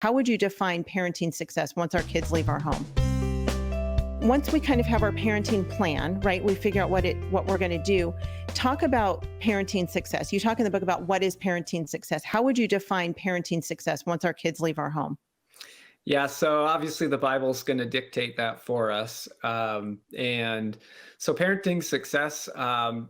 How would you define parenting success once our kids leave our home? Once we kind of have our parenting plan, right? We figure out what we're going to do. Talk about parenting success. You talk in the book about what is parenting success. How would you define parenting success once our kids leave our home? Yeah, so obviously the Bible's going to dictate that for us. And so parenting success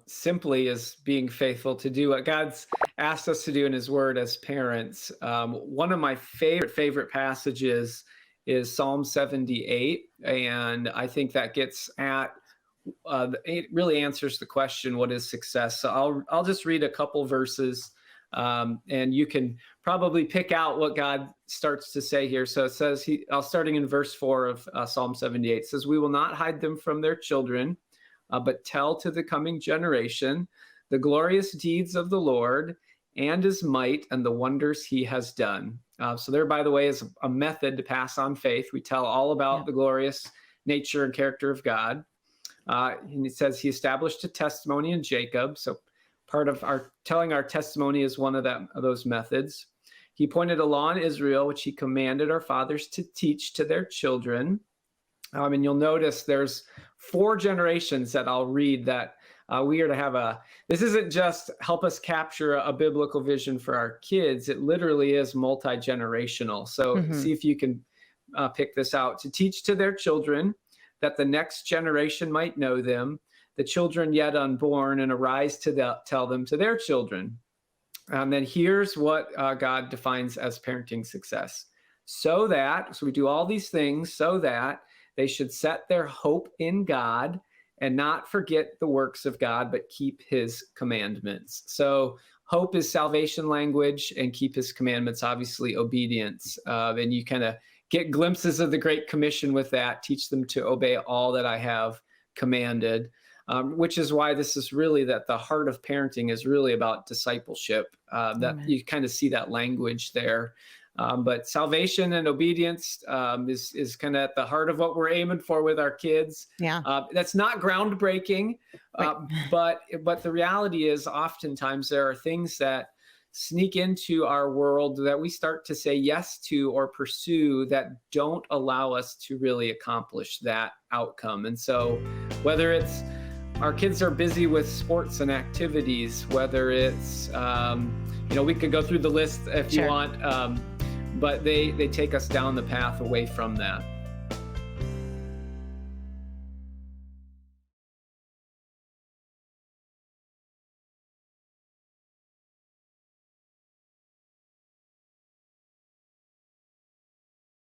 simply is being faithful to do what God's asked us to do in his word as parents. One of my favorite passages is Psalm 78. And I think that gets at, it really answers the question, what is success? So I'll just read a couple verses. And you can probably pick out what God starts to say here. So it says, starting in verse 4 of Psalm 78, it says, "We will not hide them from their children, but tell to the coming generation the glorious deeds of the Lord and his might and the wonders he has done." So there, by the way, is a method to pass on faith. We tell all about the glorious nature and character of God. And it says he established a testimony in Jacob. So part of our telling our testimony is one of those methods. He appointed a law in Israel, which he commanded our fathers to teach to their children. And you'll notice there's 4 generations that I'll read that we are to have this isn't just help us capture a biblical vision for our kids. It literally is multi-generational. So see if you can pick this out. To teach to their children, that the next generation might know them, the children yet unborn, and arise to tell them to their children. And then here's what God defines as parenting success. So we do all these things so that they should set their hope in God and not forget the works of God, but keep his commandments. So hope is salvation language, and keep his commandments, obviously obedience. And you kind of get glimpses of the Great Commission with that. Teach them to obey all that I have commanded. Which is why this is really that the heart of parenting is really about discipleship. That you kind of see that language there. But salvation and obedience is kind of at the heart of what we're aiming for with our kids. Yeah. That's not groundbreaking, but the reality is oftentimes there are things that sneak into our world that we start to say yes to or pursue that don't allow us to really accomplish that outcome. And so whether it's our kids are busy with sports and activities, whether it's, we could go through the list if you want, but they take us down the path away from that.